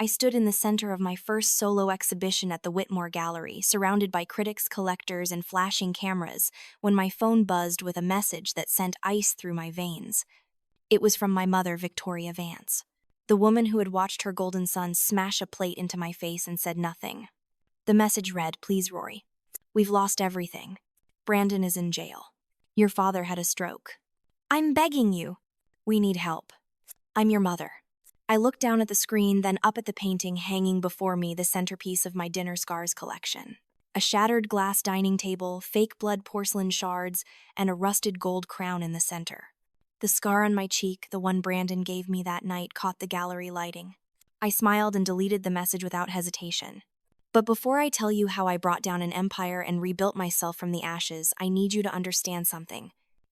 I stood in the center of my first solo exhibition at the Whitmore Gallery, surrounded by critics, collectors, and flashing cameras, when my phone buzzed with a message that sent ice through my veins. It was from my mother, Victoria Vance, the woman who had watched her golden son smash a plate into my face and said nothing. The message read, "Please, Rory. We've lost everything. Brandon is in jail. Your father had a stroke. I'm begging you. We need help. I'm your mother." I looked down at the screen, then up at the painting hanging before me, the centerpiece of my dinner scars collection. A shattered glass dining table, fake blood porcelain shards, and a rusted gold crown in the center. The scar on my cheek, the one Brandon gave me that night, caught the gallery lighting. I smiled and deleted the message without hesitation. But before I tell you how I brought down an empire and rebuilt myself from the ashes, I need you to understand something.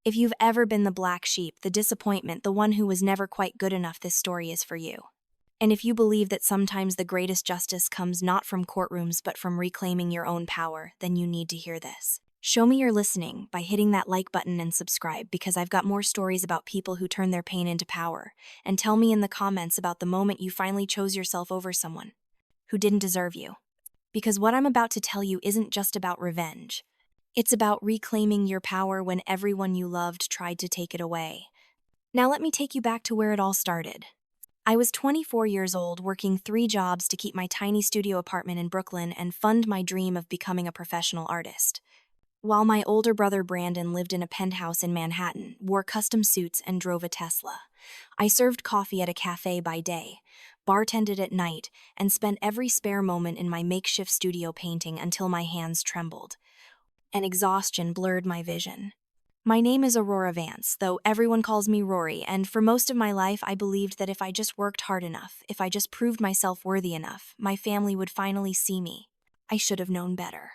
If you've ever been the black sheep, the disappointment, the one who was never quite good enough, this story is for you. And if you believe that sometimes the greatest justice comes not from courtrooms but from reclaiming your own power, then you need to hear this. Show me you're listening by hitting that like button and subscribe, because I've got more stories about people who turn their pain into power. And tell me in the comments about the moment you finally chose yourself over someone who didn't deserve you. Because what I'm about to tell you isn't just about revenge. It's about reclaiming your power when everyone you loved tried to take it away. Now let me take you back to where it all started. I was 24 years old, working 3 jobs to keep my tiny studio apartment in Brooklyn and fund my dream of becoming a professional artist. While my older brother Brandon lived in a penthouse in Manhattan, wore custom suits, and drove a Tesla. I served coffee at a cafe by day, bartended at night, and spent every spare moment in my makeshift studio painting until my hands trembled, and exhaustion blurred my vision. My name is Aurora Vance, though everyone calls me Rory, and for most of my life I believed that if I just worked hard enough, if I just proved myself worthy enough, my family would finally see me. I should have known better.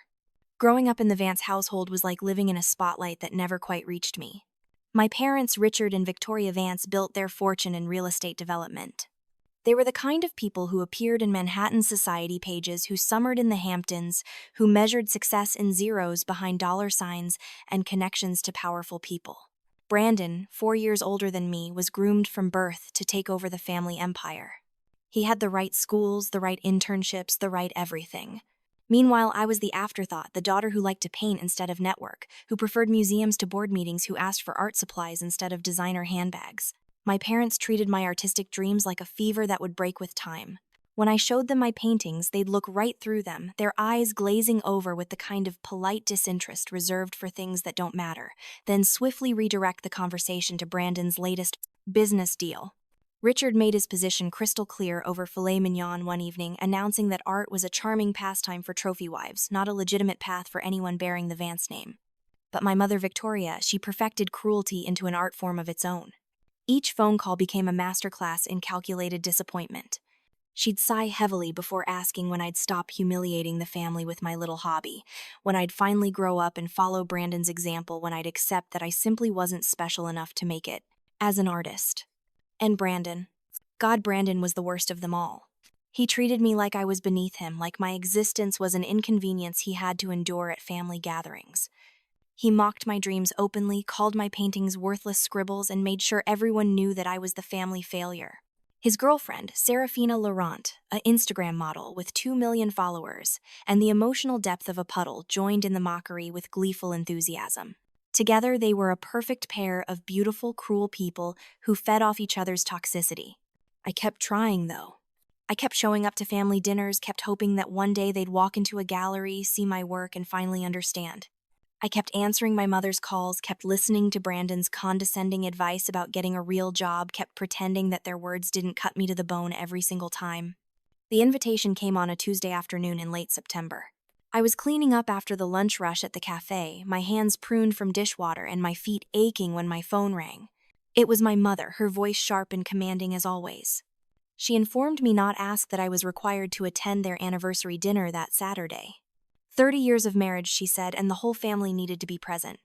Growing up in the Vance household was like living in a spotlight that never quite reached me. My parents, Richard and Victoria Vance, built their fortune in real estate development. They were the kind of people who appeared in Manhattan society pages, who summered in the Hamptons, who measured success in zeros behind dollar signs and connections to powerful people. Brandon, 4 years older than me, was groomed from birth to take over the family empire. He had the right schools, the right internships, the right everything. Meanwhile, I was the afterthought, the daughter who liked to paint instead of network, who preferred museums to board meetings, who asked for art supplies instead of designer handbags. My parents treated my artistic dreams like a fever that would break with time. When I showed them my paintings, they'd look right through them, their eyes glazing over with the kind of polite disinterest reserved for things that don't matter, then swiftly redirect the conversation to Brandon's latest business deal. Richard made his position crystal clear over filet mignon one evening, announcing that art was a charming pastime for trophy wives, not a legitimate path for anyone bearing the Vance name. But my mother Victoria, she perfected cruelty into an art form of its own. Each phone call became a masterclass in calculated disappointment. She'd sigh heavily before asking when I'd stop humiliating the family with my little hobby, when I'd finally grow up and follow Brandon's example, when I'd accept that I simply wasn't special enough to make it as an artist. And Brandon. Brandon was the worst of them all. He treated me like I was beneath him, like my existence was an inconvenience he had to endure at family gatherings. He mocked my dreams openly, called my paintings worthless scribbles, and made sure everyone knew that I was the family failure. His girlfriend, Serafina Laurent, an Instagram model with 2 million followers, and the emotional depth of a puddle, joined in the mockery with gleeful enthusiasm. Together, they were a perfect pair of beautiful, cruel people who fed off each other's toxicity. I kept trying, though. I kept showing up to family dinners, kept hoping that one day they'd walk into a gallery, see my work, and finally understand. I kept answering my mother's calls, kept listening to Brandon's condescending advice about getting a real job, kept pretending that their words didn't cut me to the bone every single time. The invitation came on a Tuesday afternoon in late September. I was cleaning up after the lunch rush at the cafe, my hands pruned from dishwater and my feet aching when my phone rang. It was my mother, her voice sharp and commanding as always. She informed me not ask that I was required to attend their anniversary dinner that Saturday. 30 years of marriage, she said, and the whole family needed to be present.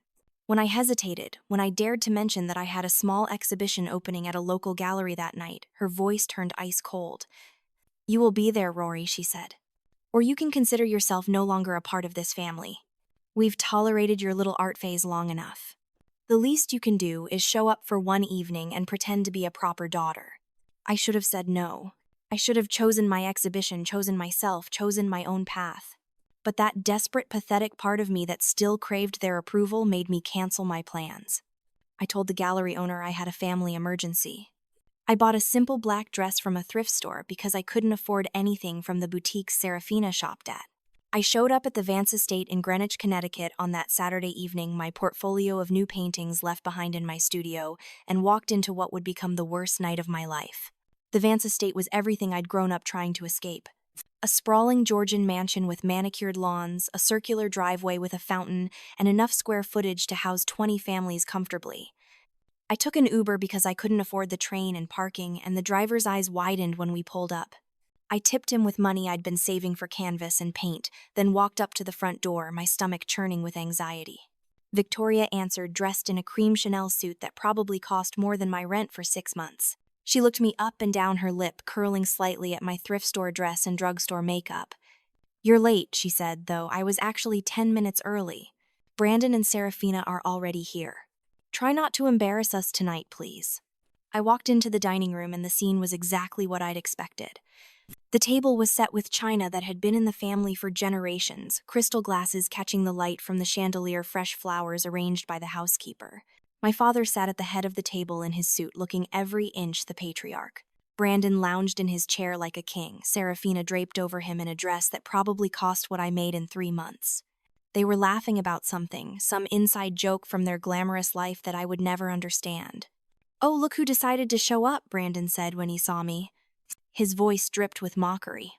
When I hesitated, when I dared to mention that I had a small exhibition opening at a local gallery that night, her voice turned ice cold. "You will be there, Rory," she said. "Or you can consider yourself no longer a part of this family. We've tolerated your little art phase long enough. The least you can do is show up for one evening and pretend to be a proper daughter." I should have said no. I should have chosen my exhibition, chosen myself, chosen my own path. But that desperate, pathetic part of me that still craved their approval made me cancel my plans. I told the gallery owner I had a family emergency. I bought a simple black dress from a thrift store because I couldn't afford anything from the boutique Serafina shopped at. I showed up at the Vance Estate in Greenwich, Connecticut on that Saturday evening, my portfolio of new paintings left behind in my studio, and walked into what would become the worst night of my life. The Vance Estate was everything I'd grown up trying to escape. A sprawling Georgian mansion with manicured lawns, a circular driveway with a fountain, and enough square footage to house 20 families comfortably. I took an Uber because I couldn't afford the train and parking, and the driver's eyes widened when we pulled up. I tipped him with money I'd been saving for canvas and paint, then walked up to the front door, my stomach churning with anxiety. Victoria answered, dressed in a cream Chanel suit that probably cost more than my rent for 6 months. She looked me up and down, her lip curling slightly at my thrift store dress and drugstore makeup. "You're late," she said, though I was actually 10 minutes early. "Brandon and Serafina are already here. Try not to embarrass us tonight, please." I walked into the dining room and the scene was exactly what I'd expected. The table was set with china that had been in the family for generations, crystal glasses catching the light from the chandelier, fresh flowers arranged by the housekeeper. My father sat at the head of the table in his suit, looking every inch the patriarch. Brandon lounged in his chair like a king, Serafina draped over him in a dress that probably cost what I made in 3 months. They were laughing about something, some inside joke from their glamorous life that I would never understand. "Oh, look who decided to show up," Brandon said when he saw me. His voice dripped with mockery.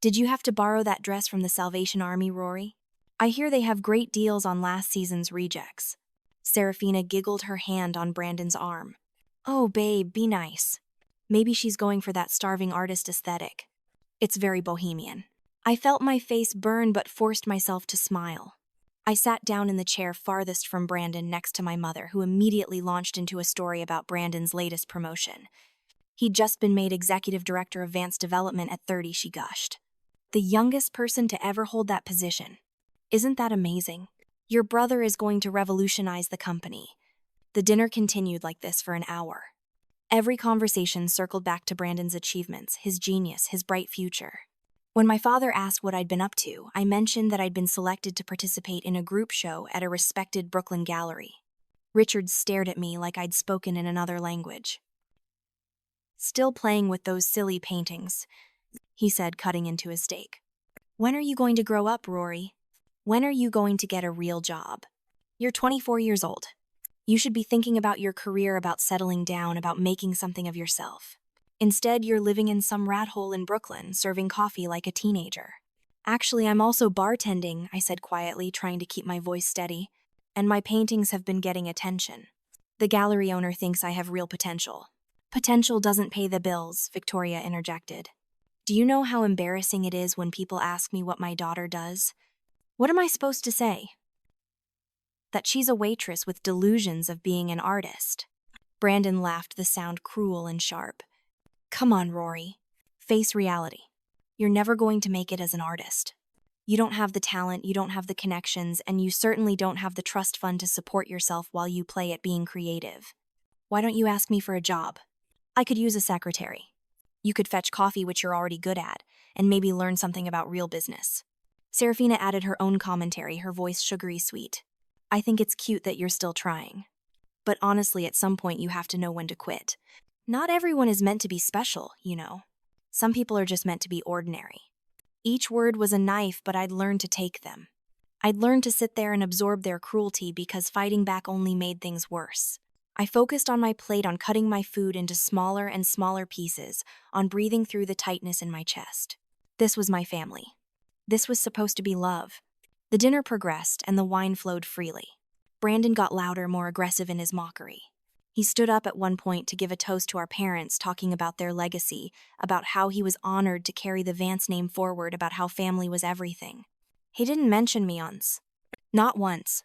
"Did you have to borrow that dress from the Salvation Army, Rory? I hear they have great deals on last season's rejects." Serafina giggled, her hand on Brandon's arm. "Oh, babe, be nice. Maybe she's going for that starving artist aesthetic. It's very bohemian." I felt my face burn but forced myself to smile. I sat down in the chair farthest from Brandon, next to my mother, who immediately launched into a story about Brandon's latest promotion. He'd just been made executive director of Vance Development at 30, she gushed. "The youngest person to ever hold that position. Isn't that amazing? Your brother is going to revolutionize the company." The dinner continued like this for an hour. Every conversation circled back to Brandon's achievements, his genius, his bright future. When my father asked what I'd been up to, I mentioned that I'd been selected to participate in a group show at a respected Brooklyn gallery. Richard stared at me like I'd spoken in another language. "Still playing with those silly paintings," he said, cutting into his steak. "When are you going to grow up, Rory? When are you going to get a real job? You're 24 years old. You should be thinking about your career, about settling down, about making something of yourself. Instead, you're living in some rat hole in Brooklyn, serving coffee like a teenager." "Actually, I'm also bartending," I said quietly, trying to keep my voice steady. "And my paintings have been getting attention. The gallery owner thinks I have real potential." "Potential doesn't pay the bills," Victoria interjected. "Do you know how embarrassing it is when people ask me what my daughter does? What am I supposed to say? That she's a waitress with delusions of being an artist?" Brandon laughed, the sound cruel and sharp. "Come on, Rory. Face reality. You're never going to make it as an artist. You don't have the talent, you don't have the connections, and you certainly don't have the trust fund to support yourself while you play at being creative. Why don't you ask me for a job? I could use a secretary. You could fetch coffee, which you're already good at, and maybe learn something about real business." Serafina added her own commentary, her voice sugary sweet. "I think it's cute that you're still trying. But honestly, at some point you have to know when to quit. Not everyone is meant to be special, you know. Some people are just meant to be ordinary." Each word was a knife, but I'd learned to take them. I'd learned to sit there and absorb their cruelty because fighting back only made things worse. I focused on my plate, on cutting my food into smaller and smaller pieces, on breathing through the tightness in my chest. This was my family. This was supposed to be love. The dinner progressed, and the wine flowed freely. Brandon got louder, more aggressive in his mockery. He stood up at one point to give a toast to our parents, talking about their legacy, about how he was honored to carry the Vance name forward, about how family was everything. He didn't mention me once. Not once.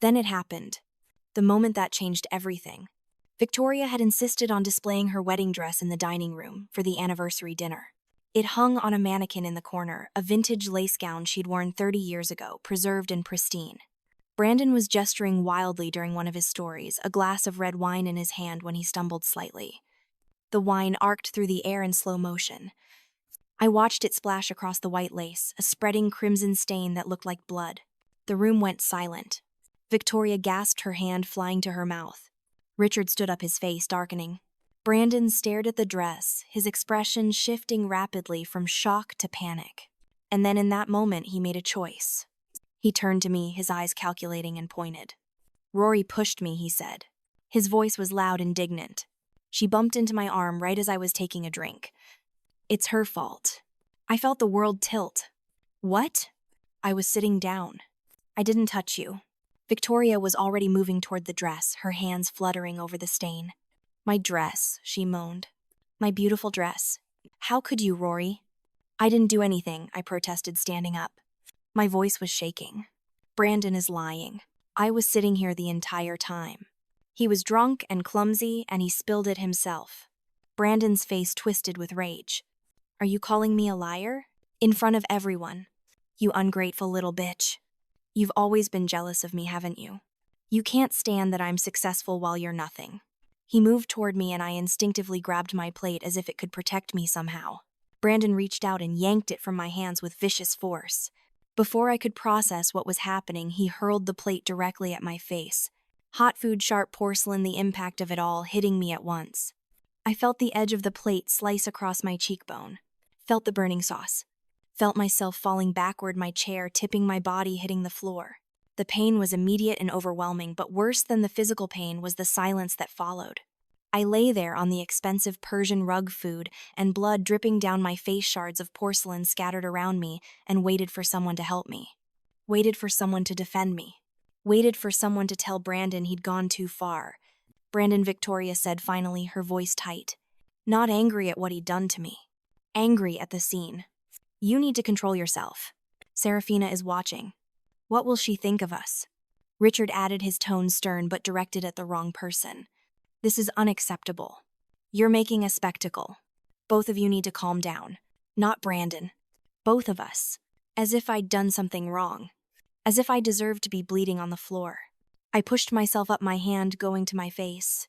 Then it happened. The moment that changed everything. Victoria had insisted on displaying her wedding dress in the dining room for the anniversary dinner. It hung on a mannequin in the corner, a vintage lace gown she'd worn 30 years ago, preserved and pristine. Brandon was gesturing wildly during one of his stories, a glass of red wine in his hand when he stumbled slightly. The wine arced through the air in slow motion. I watched it splash across the white lace, a spreading crimson stain that looked like blood. The room went silent. Victoria gasped, her hand flying to her mouth. Richard stood up, his face darkening. Brandon stared at the dress, his expression shifting rapidly from shock to panic. And then in that moment, he made a choice. He turned to me, his eyes calculating and pointed. "Rory pushed me," he said. His voice was loud, indignant. "She bumped into my arm right as I was taking a drink. It's her fault." I felt the world tilt. "What?" I was sitting down. "I didn't touch you." Victoria was already moving toward the dress, her hands fluttering over the stain. "My dress," she moaned. "My beautiful dress. How could you, Rory?" "I didn't do anything," I protested, standing up. My voice was shaking. "Brandon is lying. I was sitting here the entire time. He was drunk and clumsy, and he spilled it himself." Brandon's face twisted with rage. "Are you calling me a liar?" "In front of everyone. You ungrateful little bitch. You've always been jealous of me, haven't you? You can't stand that I'm successful while you're nothing." He moved toward me, and I instinctively grabbed my plate as if it could protect me somehow. Brandon reached out and yanked it from my hands with vicious force. Before I could process what was happening, he hurled the plate directly at my face. Hot food, sharp porcelain, the impact of it all hitting me at once. I felt the edge of the plate slice across my cheekbone. Felt the burning sauce. Felt myself falling backward, my chair tipping, my body hitting the floor. The pain was immediate and overwhelming, but worse than the physical pain was the silence that followed. I lay there on the expensive Persian rug food and blood dripping down my face, shards of porcelain scattered around me, and waited for someone to help me. Waited for someone to defend me. Waited for someone to tell Brandon he'd gone too far. "Brandon," Victoria said finally, her voice tight. Not angry at what he'd done to me. Angry at the scene. "You need to control yourself. Serafina is watching. What will she think of us?" Richard added, his tone stern but directed at the wrong person. "This is unacceptable. You're making a spectacle. Both of you need to calm down." "Not Brandon. Both of us." As if I'd done something wrong. As if I deserved to be bleeding on the floor. I pushed myself up, my hand going to my face.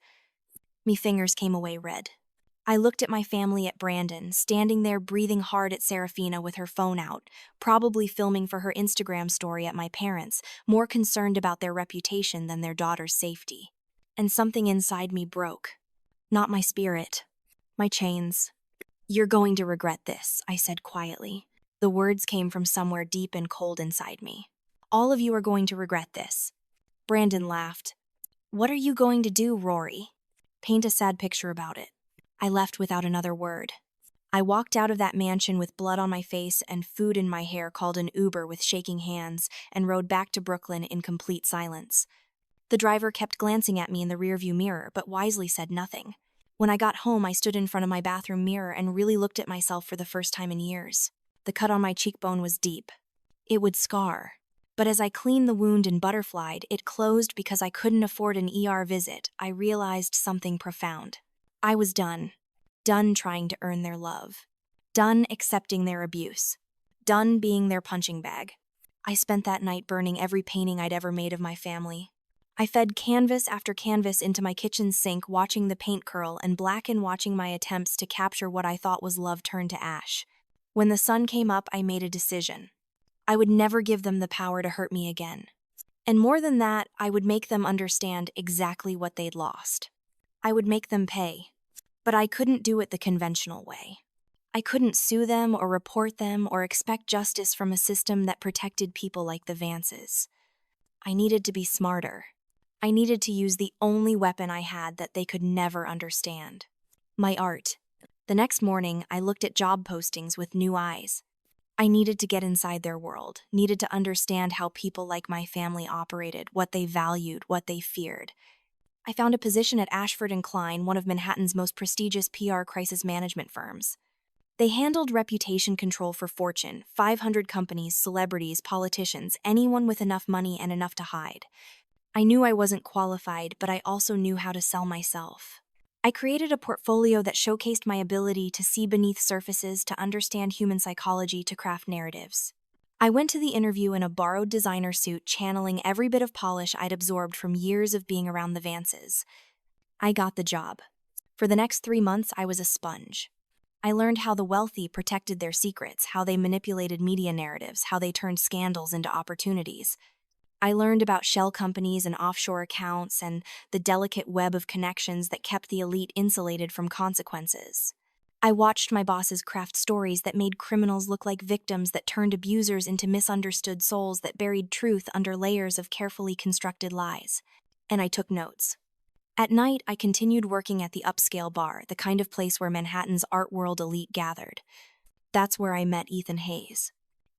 Me fingers came away red. I looked at my family, at Brandon, standing there breathing hard, at Serafina with her phone out, probably filming for her Instagram story, at my parents, more concerned about their reputation than their daughter's safety. And something inside me broke. Not my spirit. My chains. "You're going to regret this," I said quietly. The words came from somewhere deep and cold inside me. "All of you are going to regret this." Brandon laughed. "What are you going to do, Rory?" "Paint a sad picture about it." I left without another word. I walked out of that mansion with blood on my face and food in my hair, called an Uber with shaking hands, and rode back to Brooklyn in complete silence. The driver kept glancing at me in the rearview mirror, but wisely said nothing. When I got home, I stood in front of my bathroom mirror and really looked at myself for the first time in years. The cut on my cheekbone was deep. It would scar. But as I cleaned the wound and butterflied, it closed because I couldn't afford an ER visit. I realized something profound. I was done. Done trying to earn their love. Done accepting their abuse. Done being their punching bag. I spent that night burning every painting I'd ever made of my family. I fed canvas after canvas into my kitchen sink, watching the paint curl and blacken, watching my attempts to capture what I thought was love turn to ash. When the sun came up, I made a decision. I would never give them the power to hurt me again. And more than that, I would make them understand exactly what they'd lost. I would make them pay. But I couldn't do it the conventional way. I couldn't sue them or report them or expect justice from a system that protected people like the Vances. I needed to be smarter. I needed to use the only weapon I had that they could never understand. My art. The next morning, I looked at job postings with new eyes. I needed to get inside their world, needed to understand how people like my family operated, what they valued, what they feared. I found a position at Ashford & Klein, one of Manhattan's most prestigious PR crisis management firms. They handled reputation control for Fortune 500 companies, celebrities, politicians, anyone with enough money and enough to hide. I knew I wasn't qualified, but I also knew how to sell myself. I created a portfolio that showcased my ability to see beneath surfaces, to understand human psychology, to craft narratives. I went to the interview in a borrowed designer suit, channeling every bit of polish I'd absorbed from years of being around the Vances. I got the job. For the next 3 months, I was a sponge. I learned how the wealthy protected their secrets, how they manipulated media narratives, how they turned scandals into opportunities. I learned about shell companies and offshore accounts and the delicate web of connections that kept the elite insulated from consequences. I watched my bosses craft stories that made criminals look like victims, that turned abusers into misunderstood souls, that buried truth under layers of carefully constructed lies. And I took notes. At night, I continued working at the upscale bar, the kind of place where Manhattan's art world elite gathered. That's where I met Ethan Hayes.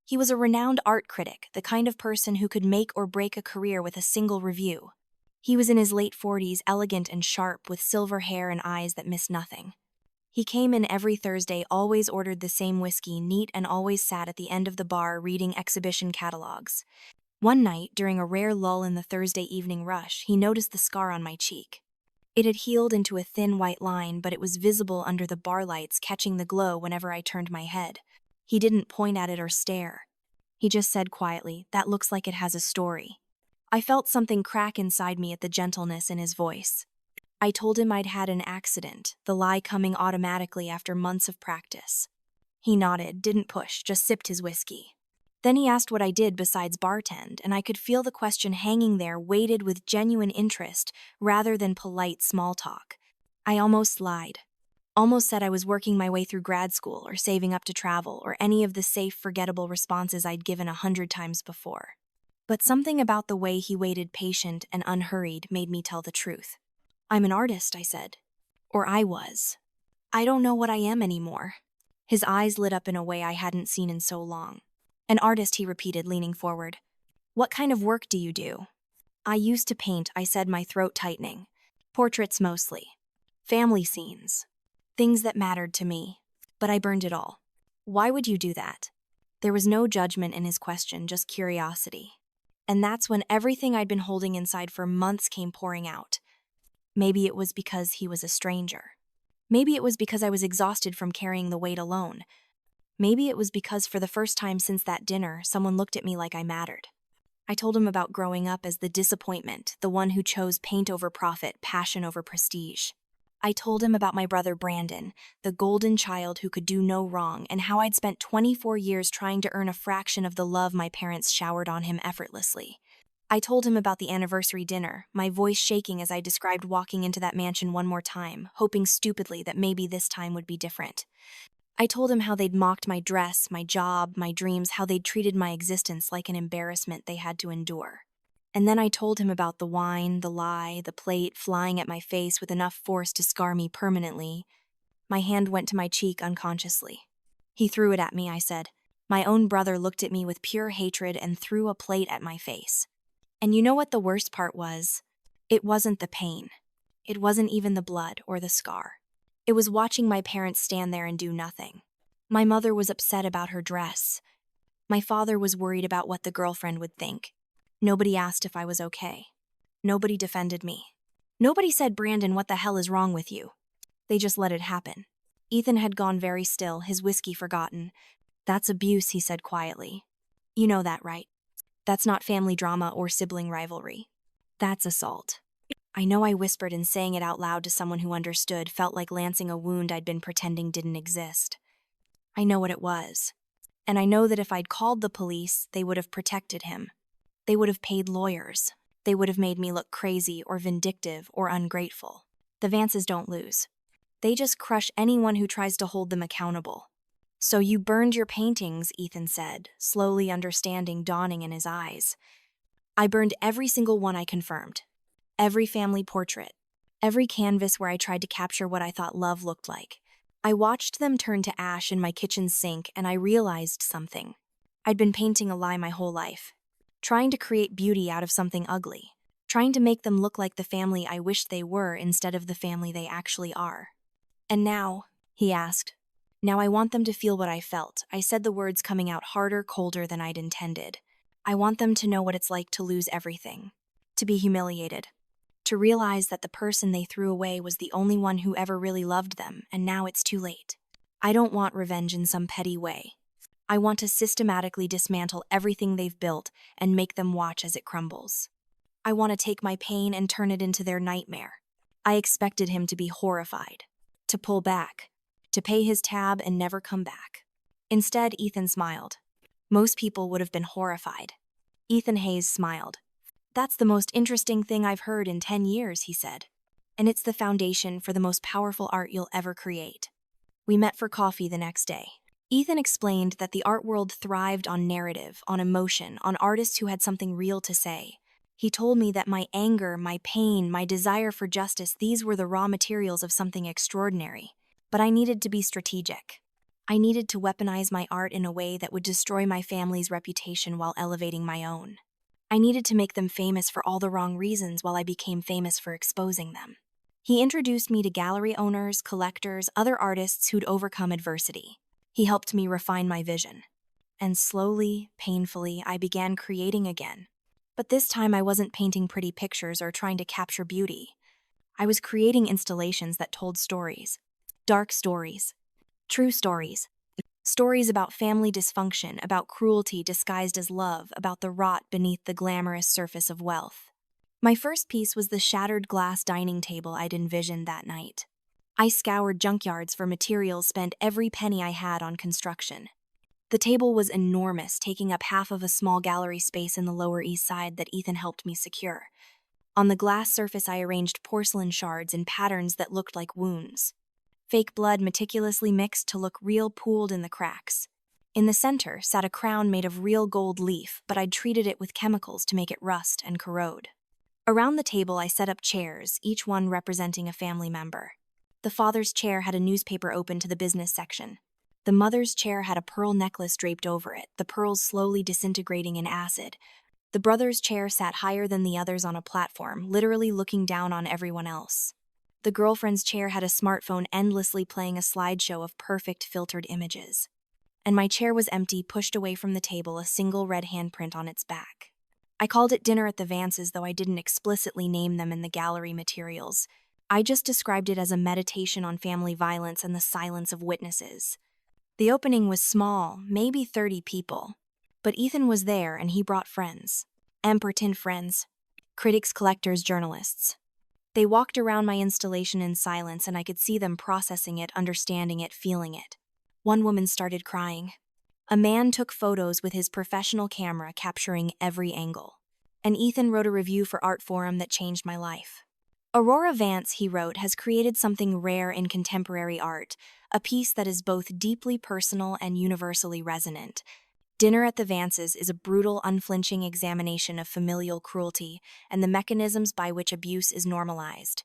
He was a renowned art critic, the kind of person who could make or break a career with a single review. He was in his late 40s, elegant and sharp, with silver hair and eyes that missed nothing. He came in every Thursday, always ordered the same whiskey, neat, and always sat at the end of the bar reading exhibition catalogs. One night, during a rare lull in the Thursday evening rush, he noticed the scar on my cheek. It had healed into a thin white line, but it was visible under the bar lights, catching the glow whenever I turned my head. He didn't point at it or stare. He just said quietly, "That looks like it has a story." I felt something crack inside me at the gentleness in his voice. I told him I'd had an accident, the lie coming automatically after months of practice. He nodded, didn't push, just sipped his whiskey. Then he asked what I did besides bartend, and I could feel the question hanging there, weighted with genuine interest rather than polite small talk. I almost lied. Almost said I was working my way through grad school or saving up to travel or any of the safe, forgettable responses I'd given 100 times before. But something about the way he waited, patient and unhurried, made me tell the truth. "I'm an artist," I said. Or I was. "I don't know what I am anymore." His eyes lit up in a way I hadn't seen in so long. "An artist," he repeated, leaning forward. "What kind of work do you do?" "I used to paint," I said, my throat tightening. "Portraits mostly. Family scenes. Things that mattered to me. But I burned it all." "Why would you do that?" There was no judgment in his question, just curiosity. And that's when everything I'd been holding inside for months came pouring out. Maybe it was because he was a stranger. Maybe it was because I was exhausted from carrying the weight alone. Maybe it was because for the first time since that dinner, someone looked at me like I mattered. I told him about growing up as the disappointment, the one who chose paint over profit, passion over prestige. I told him about my brother Brandon, the golden child who could do no wrong, and how I'd spent 24 years trying to earn a fraction of the love my parents showered on him effortlessly. I told him about the anniversary dinner, my voice shaking as I described walking into that mansion one more time, hoping stupidly that maybe this time would be different. I told him how they'd mocked my dress, my job, my dreams, how they'd treated my existence like an embarrassment they had to endure. And then I told him about the wine, the lie, the plate flying at my face with enough force to scar me permanently. My hand went to my cheek unconsciously. "He threw it at me," I said. "My own brother looked at me with pure hatred and threw a plate at my face." And you know what the worst part was? It wasn't the pain. It wasn't even the blood or the scar. It was watching my parents stand there and do nothing. My mother was upset about her dress. My father was worried about what the girlfriend would think. Nobody asked if I was okay. Nobody defended me. Nobody said, "Brandon, what the hell is wrong with you?" They just let it happen. Ethan had gone very still, his whiskey forgotten. "That's abuse," he said quietly. "You know that, right? That's not family drama or sibling rivalry. That's assault." I know I whispered, and saying it out loud to someone who understood felt like lancing a wound I'd been pretending didn't exist. I know what it was. And I know that if I'd called the police, they would have protected him. They would have paid lawyers. They would have made me look crazy or vindictive or ungrateful. The Vances don't lose. They just crush anyone who tries to hold them accountable. "So you burned your paintings," Ethan said, slowly understanding dawning in his eyes. "I burned every single one I confirmed. Every family portrait. Every canvas where I tried to capture what I thought love looked like. I watched them turn to ash in my kitchen sink, and I realized something. I'd been painting a lie my whole life. Trying to create beauty out of something ugly. Trying to make them look like the family I wished they were instead of the family they actually are." "And now?" he asked. "Now I want them to feel what I felt." I said the words coming out harder, colder than I'd intended. "I want them to know what it's like to lose everything. To be humiliated. To realize that the person they threw away was the only one who ever really loved them, and now it's too late. I don't want revenge in some petty way. I want to systematically dismantle everything they've built and make them watch as it crumbles. I want to take my pain and turn it into their nightmare." I expected him to be horrified, to pull back, to pay his tab and never come back. Instead, Ethan smiled. Most people would have been horrified. Ethan Hayes smiled. "That's the most interesting thing I've heard in 10 years," he said. "And it's the foundation for the most powerful art you'll ever create." We met for coffee the next day. Ethan explained that the art world thrived on narrative, on emotion, on artists who had something real to say. He told me that my anger, my pain, my desire for justice, these were the raw materials of something extraordinary. But I needed to be strategic. I needed to weaponize my art in a way that would destroy my family's reputation while elevating my own. I needed to make them famous for all the wrong reasons while I became famous for exposing them. He introduced me to gallery owners, collectors, other artists who'd overcome adversity. He helped me refine my vision. And slowly, painfully, I began creating again. But this time I wasn't painting pretty pictures or trying to capture beauty. I was creating installations that told stories. Dark stories. True stories. Stories about family dysfunction, about cruelty disguised as love, about the rot beneath the glamorous surface of wealth. My first piece was the shattered glass dining table I'd envisioned that night. I scoured junkyards for materials, spent every penny I had on construction. The table was enormous, taking up half of a small gallery space in the Lower East Side that Ethan helped me secure. On the glass surface, I arranged porcelain shards in patterns that looked like wounds. Fake blood meticulously mixed to look real, pooled in the cracks. In the center sat a crown made of real gold leaf, but I'd treated it with chemicals to make it rust and corrode. Around the table, I set up chairs, each one representing a family member. The father's chair had a newspaper open to the business section. The mother's chair had a pearl necklace draped over it, the pearls slowly disintegrating in acid. The brother's chair sat higher than the others on a platform, literally looking down on everyone else. The girlfriend's chair had a smartphone endlessly playing a slideshow of perfect filtered images. And my chair was empty, pushed away from the table, a single red handprint on its back. I called it Dinner at the Vances, though I didn't explicitly name them in the gallery materials. I just described it as a meditation on family violence and the silence of witnesses. The opening was small, maybe 30 people. But Ethan was there and he brought friends. Amperton friends. Critics, collectors, journalists. They walked around my installation in silence and I could see them processing it, understanding it, feeling it. One woman started crying. A man took photos with his professional camera, capturing every angle. And Ethan wrote a review for Artforum that changed my life. Aurora Vance, he wrote, has created something rare in contemporary art, a piece that is both deeply personal and universally resonant. Dinner at the Vances is a brutal, unflinching examination of familial cruelty and the mechanisms by which abuse is normalized.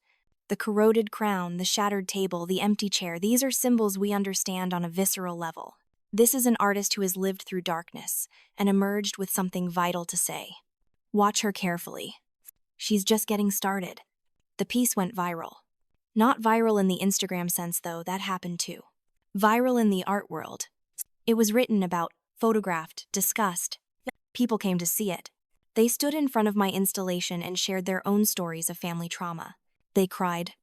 The corroded crown, the shattered table, the empty chair, these are symbols we understand on a visceral level. This is an artist who has lived through darkness and emerged with something vital to say. Watch her carefully. She's just getting started. The piece went viral. Not viral in the Instagram sense, though, that happened too. Viral in the art world. It was written about, photographed, discussed. People came to see it. They stood in front of my installation and shared their own stories of family trauma. They cried.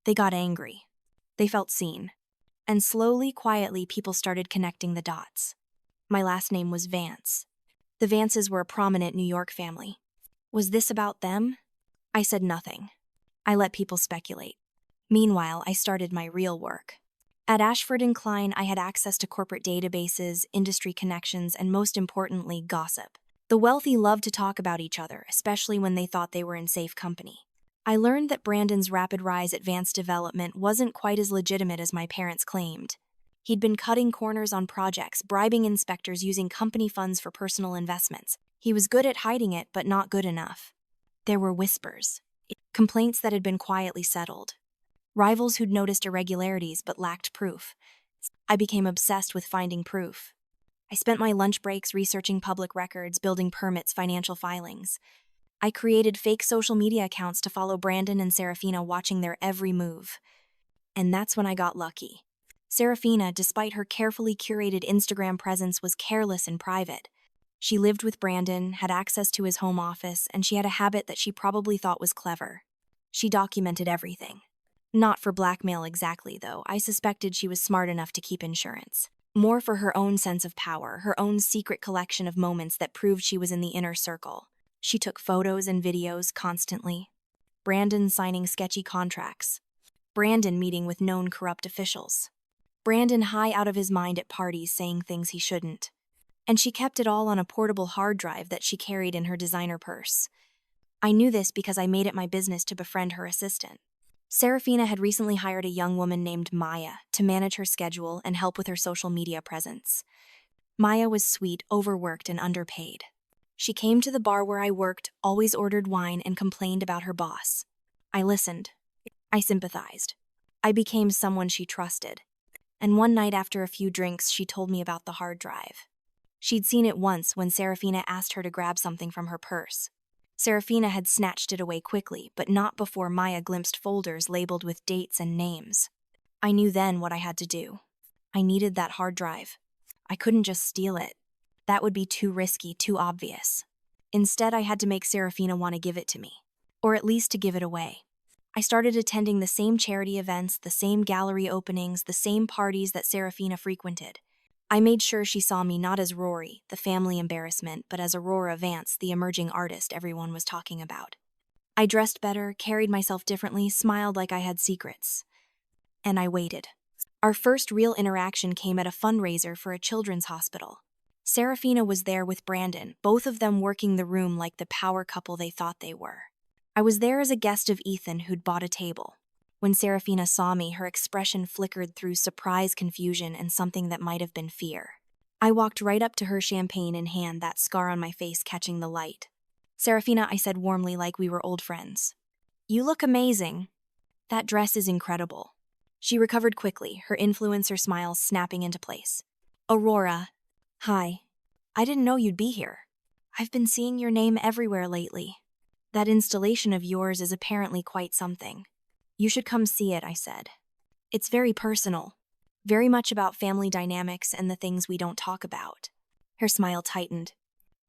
They got angry. They felt seen. And slowly, quietly, people started connecting the dots. My last name was Vance. The Vances were a prominent New York family. Was this about them? I said nothing. I let people speculate. Meanwhile, I started my real work. At Ashford & Klein, I had access to corporate databases, industry connections, and most importantly, gossip. The wealthy loved to talk about each other, especially when they thought they were in safe company. I learned that Brandon's rapid rise at Vance Development wasn't quite as legitimate as my parents claimed. He'd been cutting corners on projects, bribing inspectors, using company funds for personal investments. He was good at hiding it, but not good enough. There were whispers. Complaints that had been quietly settled. Rivals who'd noticed irregularities but lacked proof. I became obsessed with finding proof. I spent my lunch breaks researching public records, building permits, financial filings. I created fake social media accounts to follow Brandon and Serafina, watching their every move. And that's when I got lucky. Serafina, despite her carefully curated Instagram presence, was careless and private. She lived with Brandon, had access to his home office, and she had a habit that she probably thought was clever. She documented everything. Not for blackmail exactly, though. I suspected she was smart enough to keep insurance. More for her own sense of power, her own secret collection of moments that proved she was in the inner circle. She took photos and videos constantly. Brandon signing sketchy contracts. Brandon meeting with known corrupt officials. Brandon high out of his mind at parties saying things he shouldn't. And she kept it all on a portable hard drive that she carried in her designer purse. I knew this because I made it my business to befriend her assistant. Serafina had recently hired a young woman named Maya to manage her schedule and help with her social media presence. Maya was sweet, overworked, and underpaid. She came to the bar where I worked, always ordered wine, and complained about her boss. I listened. I sympathized. I became someone she trusted. And one night after a few drinks, she told me about the hard drive. She'd seen it once when Serafina asked her to grab something from her purse. Serafina had snatched it away quickly, but not before Maya glimpsed folders labeled with dates and names. I knew then what I had to do. I needed that hard drive. I couldn't just steal it. That would be too risky, too obvious. Instead, I had to make Serafina want to give it to me, or at least to give it away. I started attending the same charity events, the same gallery openings, the same parties that Serafina frequented. I made sure she saw me not as Rory, the family embarrassment, but as Aurora Vance, the emerging artist everyone was talking about. I dressed better, carried myself differently, smiled like I had secrets. And I waited. Our first real interaction came at a fundraiser for a children's hospital. Serafina was there with Brandon, both of them working the room like the power couple they thought they were. I was there as a guest of Ethan, who'd bought a table. When Serafina saw me, her expression flickered through surprise, confusion, and something that might have been fear. I walked right up to her, champagne in hand, that scar on my face catching the light. "Serafina," I said warmly, like we were old friends. "You look amazing. That dress is incredible." She recovered quickly, her influencer smile snapping into place. "Aurora. Hi. I didn't know you'd be here. I've been seeing your name everywhere lately. That installation of yours is apparently quite something. You should come see it," I said. "It's very personal, very much about family dynamics and the things we don't talk about." Her smile tightened.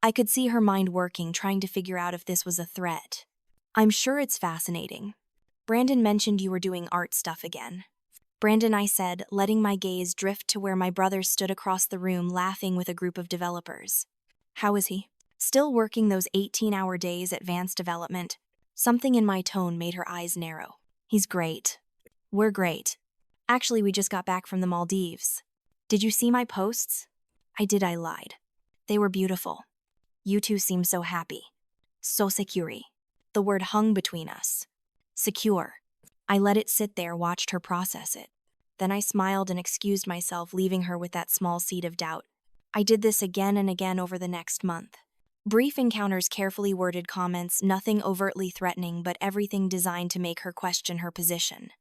I could see her mind working, trying to figure out if this was a threat. "I'm sure it's fascinating. Brandon mentioned you were doing art stuff again." "Brandon," I said, letting my gaze drift to where my brother stood across the room laughing with a group of developers. "How is he?" "Still working those 18-hour days at Vance Development." Something in my tone made her eyes narrow. "He's great. We're great. Actually, we just got back from the Maldives. Did you see my posts?" "I did," I lied. "They were beautiful. You two seem so happy. So secure." The word hung between us. Secure. I let it sit there, watched her process it. Then I smiled and excused myself, leaving her with that small seed of doubt. I did this again and again over the next month. Brief encounters, carefully worded comments, nothing overtly threatening, but everything designed to make her question her position.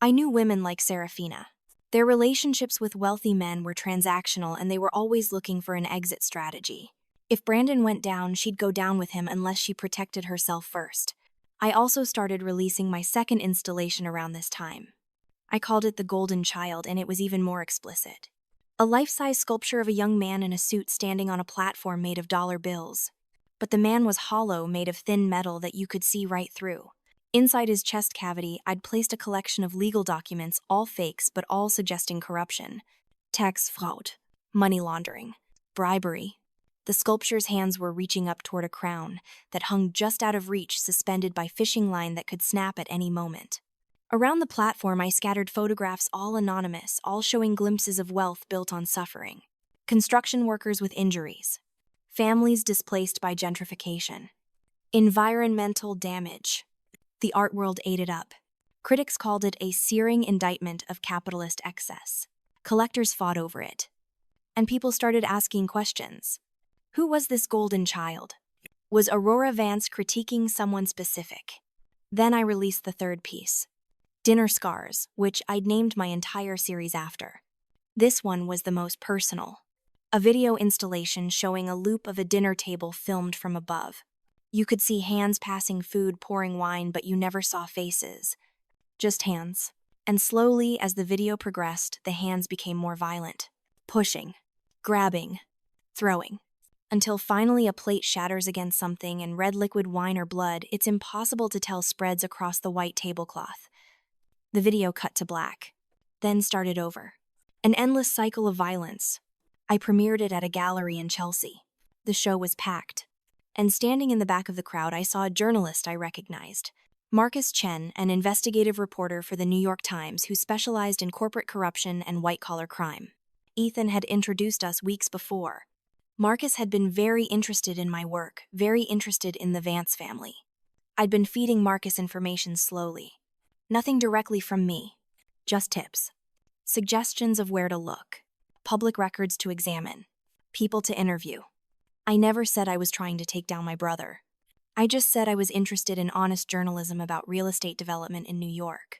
I knew women like Serafina. Their relationships with wealthy men were transactional, and they were always looking for an exit strategy. If Brandon went down, she'd go down with him unless she protected herself first. I also started releasing my second installation around this time. I called it The Golden Child, and it was even more explicit. A life-size sculpture of a young man in a suit standing on a platform made of dollar bills. But the man was hollow, made of thin metal that you could see right through. Inside his chest cavity, I'd placed a collection of legal documents, all fakes but all suggesting corruption. Tax fraud, money laundering, bribery. The sculpture's hands were reaching up toward a crown that hung just out of reach, suspended by fishing line that could snap at any moment. Around the platform, I scattered photographs, all anonymous, all showing glimpses of wealth built on suffering. Construction workers with injuries. Families displaced by gentrification. Environmental damage. The art world ate it up. Critics called it a searing indictment of capitalist excess. Collectors fought over it. And people started asking questions. Who was this golden child? Was Aurora Vance critiquing someone specific? Then I released the third piece. Dinner Scars, which I'd named my entire series after. This one was the most personal. A video installation showing a loop of a dinner table filmed from above. You could see hands passing food, pouring wine, but you never saw faces. Just hands. And slowly, as the video progressed, the hands became more violent. Pushing, grabbing, throwing. Until finally a plate shatters against something and red liquid wine or blood, it's impossible to tell, spreads across the white tablecloth. The video cut to black, then started over. An endless cycle of violence. I premiered it at a gallery in Chelsea. The show was packed. And standing in the back of the crowd, I saw a journalist I recognized. Marcus Chen, an investigative reporter for the New York Times who specialized in corporate corruption and white-collar crime. Ethan had introduced us weeks before. Marcus had been very interested in my work, very interested in the Vance family. I'd been feeding Marcus information slowly. Nothing directly from me, just tips. Suggestions of where to look, public records to examine, people to interview. I never said I was trying to take down my brother. I just said I was interested in honest journalism about real estate development in New York.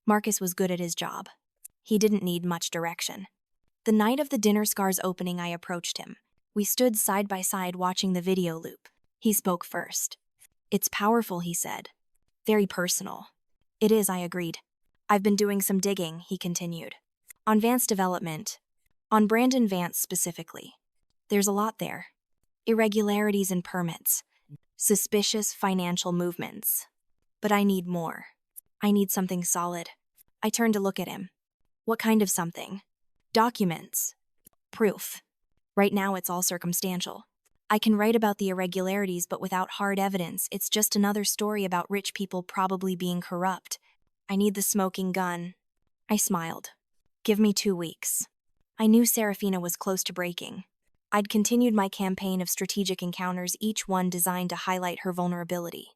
Marcus was good at his job. He didn't need much direction. The night of the Dinner Scars opening, I approached him. We stood side by side watching the video loop. He spoke first. "It's powerful," he said. "Very personal." "It is," I agreed. "I've been doing some digging," he continued. "On Vance development. On Brandon Vance specifically. There's a lot there. Irregularities in permits. Suspicious financial movements. But I need more. I need something solid." I turned to look at him. "What kind of something?" "Documents. Proof. Right now it's all circumstantial. I can write about the irregularities, but without hard evidence, it's just another story about rich people probably being corrupt. I need the smoking gun." I smiled. "Give me 2 weeks." I knew Serafina was close to breaking. I'd continued my campaign of strategic encounters, each one designed to highlight her vulnerability.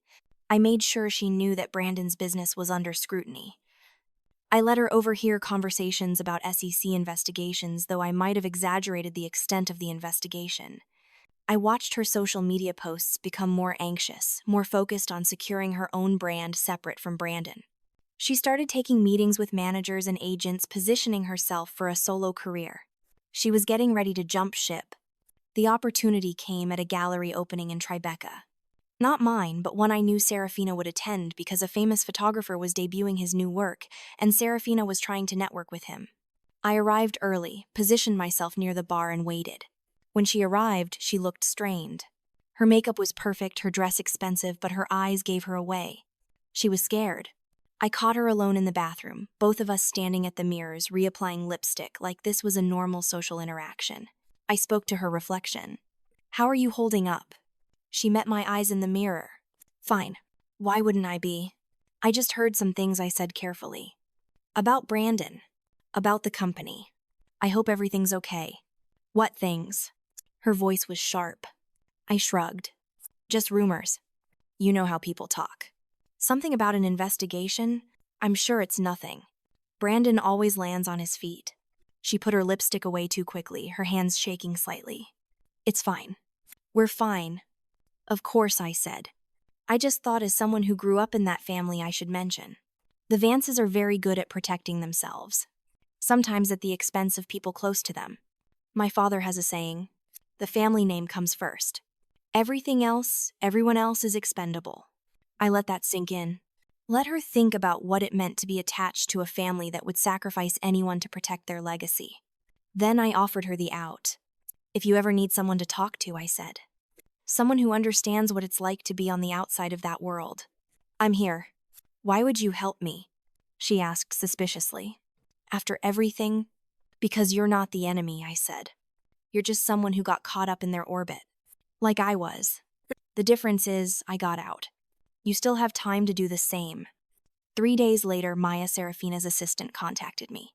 I made sure she knew that Brandon's business was under scrutiny. I let her overhear conversations about SEC investigations, though I might have exaggerated the extent of the investigation. I watched her social media posts become more anxious, more focused on securing her own brand separate from Brandon. She started taking meetings with managers and agents, positioning herself for a solo career. She was getting ready to jump ship. The opportunity came at a gallery opening in Tribeca. Not mine, but one I knew Serafina would attend because a famous photographer was debuting his new work, and Serafina was trying to network with him. I arrived early, positioned myself near the bar, and waited. When she arrived, she looked strained. Her makeup was perfect, her dress expensive, but her eyes gave her away. She was scared. I caught her alone in the bathroom, both of us standing at the mirrors, reapplying lipstick like this was a normal social interaction. I spoke to her reflection. "How are you holding up?" She met my eyes in the mirror. "Fine. Why wouldn't I be?" "I just heard some things," I said carefully. "About Brandon. About the company. I hope everything's okay." "What things?" Her voice was sharp. I shrugged. "Just rumors. You know how people talk. Something about an investigation? I'm sure it's nothing. Brandon always lands on his feet." She put her lipstick away too quickly, her hands shaking slightly. "It's fine. We're fine." "Of course," I said. "I just thought as someone who grew up in that family I should mention. The Vances are very good at protecting themselves. Sometimes at the expense of people close to them. My father has a saying, the family name comes first. Everything else, everyone else is expendable." I let that sink in. Let her think about what it meant to be attached to a family that would sacrifice anyone to protect their legacy. Then I offered her the out. "If you ever need someone to talk to," I said. "Someone who understands what it's like to be on the outside of that world. I'm here." "Why would you help me?" she asked suspiciously. "After everything?" "Because you're not the enemy," I said. "You're just someone who got caught up in their orbit. Like I was. The difference is, I got out. You still have time to do the same." 3 days later, Maya, Serafina's assistant, contacted me.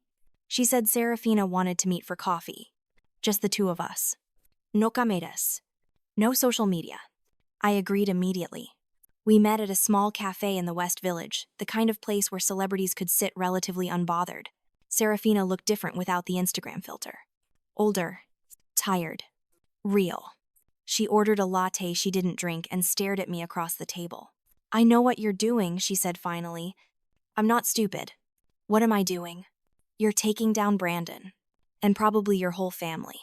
She said Serafina wanted to meet for coffee. Just the two of us. No cameras. No social media. I agreed immediately. We met at a small cafe in the West Village, the kind of place where celebrities could sit relatively unbothered. Serafina looked different without the Instagram filter. Older. Tired. Real. She ordered a latte she didn't drink and stared at me across the table. "I know what you're doing," she said finally. "I'm not stupid." "What am I doing?" "You're taking down Brandon. And probably your whole family.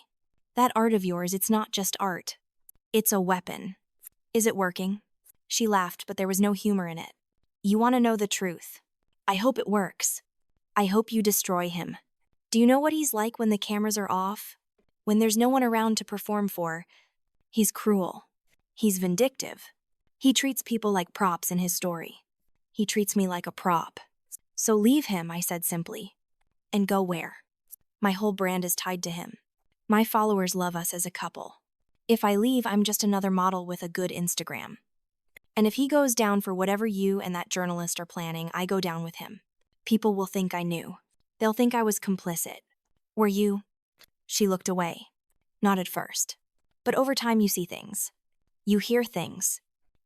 That art of yours, it's not just art. It's a weapon. Is it working?" She laughed, but there was no humor in it. "You want to know the truth. I hope it works. I hope you destroy him. Do you know what he's like when the cameras are off? When there's no one around to perform for? He's cruel. He's vindictive. He treats people like props in his story. He treats me like a prop. So leave him," I said simply. "And go where? My whole brand is tied to him. My followers love us as a couple. If I leave, I'm just another model with a good Instagram." And if he goes down for whatever you and that journalist are planning, I go down with him. People will think I knew. They'll think I was complicit. Were you? She looked away. Not at first. But over time you see things. You hear things.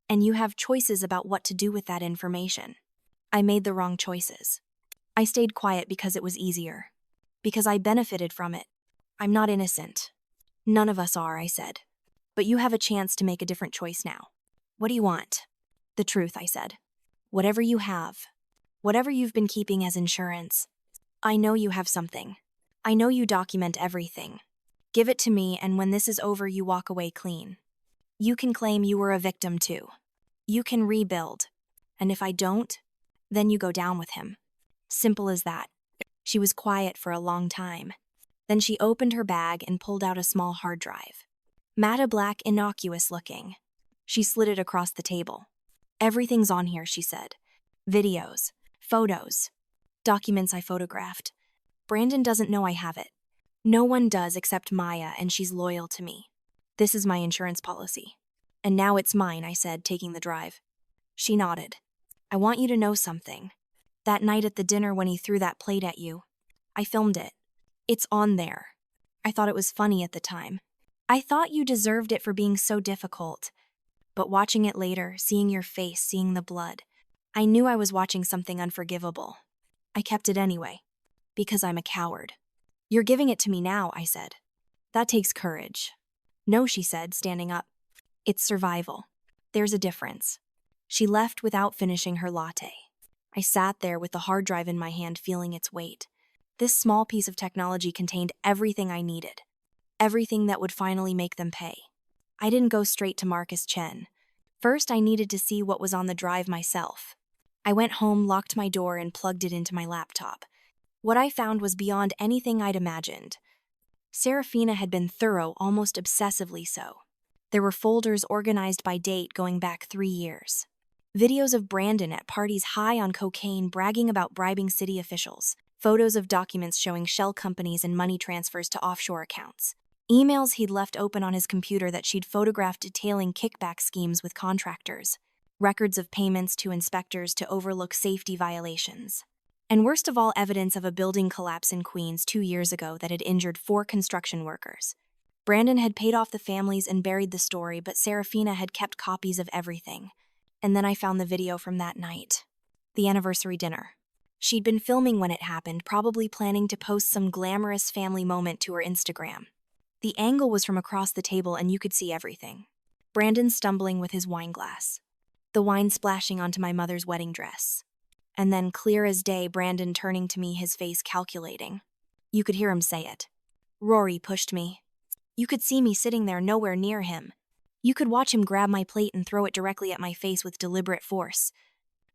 And you have choices about what to do with that information. I made the wrong choices. I stayed quiet because it was easier. Because I benefited from it. I'm not innocent. None of us are, I said. But you have a chance to make a different choice now. What do you want? The truth, I said. Whatever you have. Whatever you've been keeping as insurance. I know you have something. I know you document everything. Give it to me, and when this is over, you walk away clean. You can claim you were a victim too. You can rebuild. And if I don't, then you go down with him. Simple as that. She was quiet for a long time. Then she opened her bag and pulled out a small hard drive. Matte black, innocuous looking. She slid it across the table. Everything's on here, she said. Videos, photos, documents I photographed. Brandon doesn't know I have it. No one does except Maya, and she's loyal to me. This is my insurance policy. And now it's mine, I said, taking the drive. She nodded. I want you to know something. That night at the dinner when he threw that plate at you, I filmed it. It's on there. I thought it was funny at the time. I thought you deserved it for being so difficult. But watching it later, seeing your face, seeing the blood, I knew I was watching something unforgivable. I kept it anyway. Because I'm a coward. You're giving it to me now, I said. That takes courage. No, she said, standing up. It's survival. There's a difference. She left without finishing her latte. I sat there with the hard drive in my hand, feeling its weight. This small piece of technology contained everything I needed. Everything that would finally make them pay. I didn't go straight to Marcus Chen. First, I needed to see what was on the drive myself. I went home, locked my door, and plugged it into my laptop. What I found was beyond anything I'd imagined. Serafina had been thorough, almost obsessively so. There were folders organized by date going back 3 years. Videos of Brandon at parties high on cocaine bragging about bribing city officials. Photos of documents showing shell companies and money transfers to offshore accounts. Emails he'd left open on his computer that she'd photographed detailing kickback schemes with contractors. Records of payments to inspectors to overlook safety violations. And worst of all, evidence of a building collapse in Queens 2 years ago that had injured 4 construction workers. Brandon had paid off the families and buried the story, but Serafina had kept copies of everything. And then I found the video from that night. The anniversary dinner. She'd been filming when it happened, probably planning to post some glamorous family moment to her Instagram. The angle was from across the table and you could see everything. Brandon stumbling with his wine glass. The wine splashing onto my mother's wedding dress. And then, clear as day, Brandon turning to me, his face calculating. You could hear him say it. Rory pushed me. You could see me sitting there nowhere near him. You could watch him grab my plate and throw it directly at my face with deliberate force.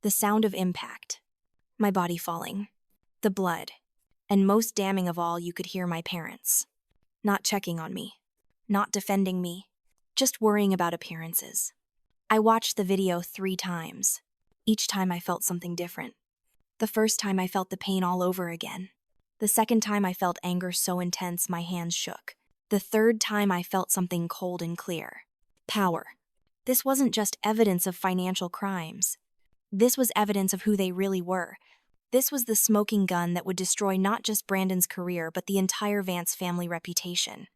The sound of impact. My body falling. The blood. And most damning of all, you could hear my parents. Not checking on me. Not defending me. Just worrying about appearances. I watched the video 3 times. Each time I felt something different. The first time I felt the pain all over again. The second time I felt anger so intense my hands shook. The third time I felt something cold and clear. Power. This wasn't just evidence of financial crimes. This was evidence of who they really were. This was the smoking gun that would destroy not just Brandon's career, but the entire Vance family reputation.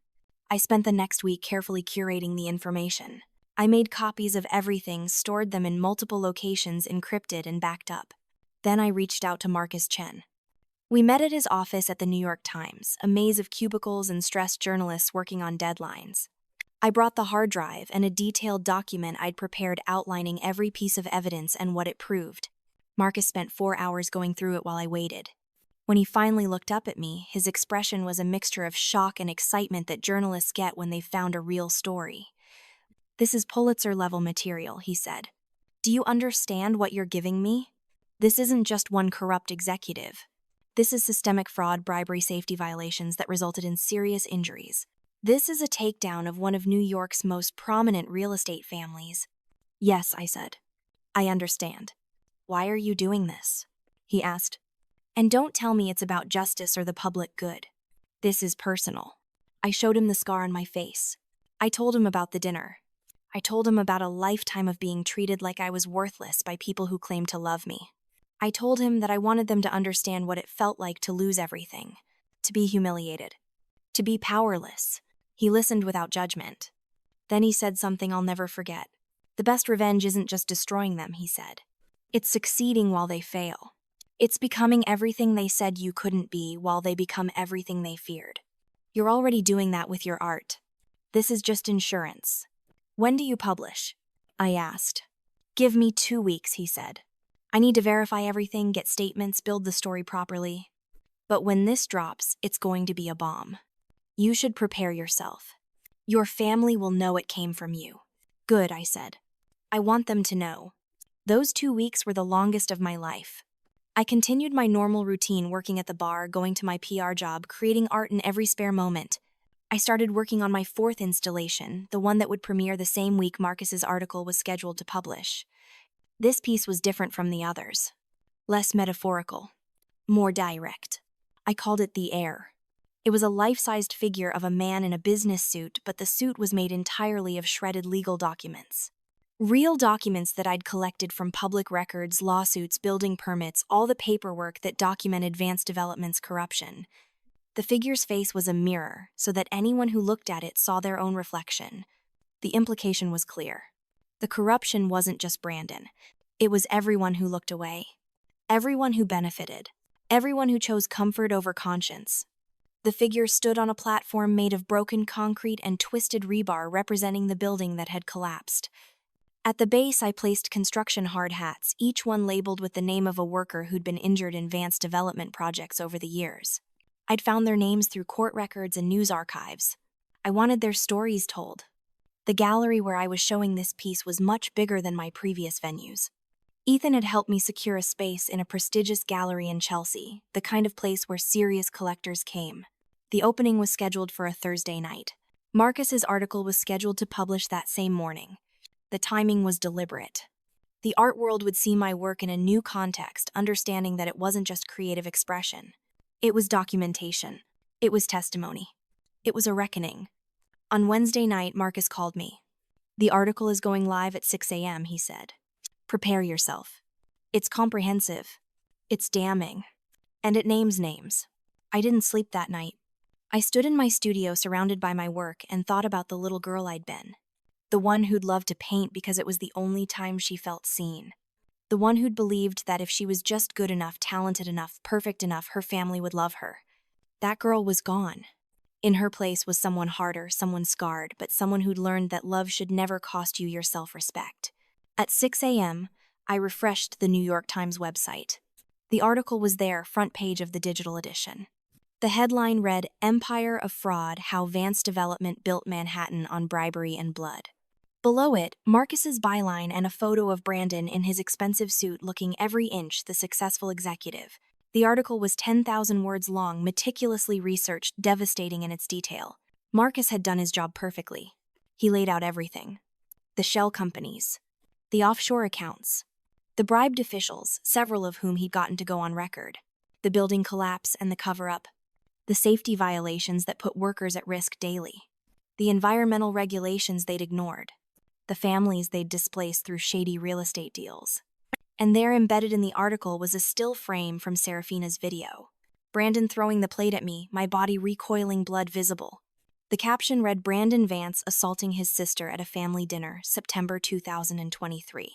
I spent the next week carefully curating the information. I made copies of everything, stored them in multiple locations, encrypted and backed up. Then I reached out to Marcus Chen. We met at his office at the New York Times, a maze of cubicles and stressed journalists working on deadlines. I brought the hard drive and a detailed document I'd prepared outlining every piece of evidence and what it proved. Marcus spent 4 hours going through it while I waited. When he finally looked up at me, his expression was a mixture of shock and excitement that journalists get when they've found a real story. This is Pulitzer-level material, he said. Do you understand what you're giving me? This isn't just one corrupt executive. This is systemic fraud, bribery, safety violations that resulted in serious injuries. This is a takedown of one of New York's most prominent real estate families. Yes, I said. I understand. Why are you doing this? He asked. And don't tell me it's about justice or the public good. This is personal. I showed him the scar on my face. I told him about the dinner. I told him about a lifetime of being treated like I was worthless by people who claimed to love me. I told him that I wanted them to understand what it felt like to lose everything, to be humiliated, to be powerless. He listened without judgment. Then he said something I'll never forget. The best revenge isn't just destroying them, he said. It's succeeding while they fail. It's becoming everything they said you couldn't be while they become everything they feared. You're already doing that with your art. This is just insurance. When do you publish? I asked. Give me 2 weeks, he said. I need to verify everything, get statements, build the story properly. But when this drops, it's going to be a bomb. You should prepare yourself. Your family will know it came from you. Good, I said. I want them to know. Those 2 weeks were the longest of my life. I continued my normal routine, working at the bar, going to my PR job, creating art in every spare moment. I started working on my 4th installation, the one that would premiere the same week Marcus's article was scheduled to publish. This piece was different from the others. Less metaphorical. More direct. I called it The Heir. It was a life-sized figure of a man in a business suit, but the suit was made entirely of shredded legal documents. Real documents that I'd collected from public records, lawsuits, building permits, all the paperwork that documented Vance Development's corruption. The figure's face was a mirror, so that anyone who looked at it saw their own reflection. The implication was clear. The corruption wasn't just Brandon. It was everyone who looked away. Everyone who benefited. Everyone who chose comfort over conscience. The figure stood on a platform made of broken concrete and twisted rebar representing the building that had collapsed. At the base, I placed construction hard hats, each one labeled with the name of a worker who'd been injured in Vance Development projects over the years. I'd found their names through court records and news archives. I wanted their stories told. The gallery where I was showing this piece was much bigger than my previous venues. Ethan had helped me secure a space in a prestigious gallery in Chelsea, the kind of place where serious collectors came. The opening was scheduled for a Thursday night. Marcus's article was scheduled to publish that same morning. The timing was deliberate. The art world would see my work in a new context, understanding that it wasn't just creative expression. It was documentation. It was testimony. It was a reckoning. On Wednesday night, Marcus called me. The article is going live at 6 a.m., he said. Prepare yourself. It's comprehensive. It's damning. And it names names. I didn't sleep that night. I stood in my studio surrounded by my work and thought about the little girl I'd been. The one who'd loved to paint because it was the only time she felt seen. The one who'd believed that if she was just good enough, talented enough, perfect enough, her family would love her. That girl was gone. In her place was someone harder, someone scarred, but someone who'd learned that love should never cost you your self-respect. At 6 a.m., I refreshed the New York Times website. The article was there, front page of the digital edition. The headline read, "Empire of Fraud: How Vance Development Built Manhattan on Bribery and Blood." Below it, Marcus's byline and a photo of Brandon in his expensive suit looking every inch the successful executive. The article was 10,000 words long, meticulously researched, devastating in its detail. Marcus had done his job perfectly. He laid out everything. The shell companies. The offshore accounts. The bribed officials, several of whom he'd gotten to go on record. The building collapse and the cover-up. The safety violations that put workers at risk daily. The environmental regulations they'd ignored. The families they'd displaced through shady real estate deals. And there, embedded in the article, was a still frame from Serafina's video. Brandon throwing the plate at me, my body recoiling, blood visible. The caption read, "Brandon Vance assaulting his sister at a family dinner, September 2023.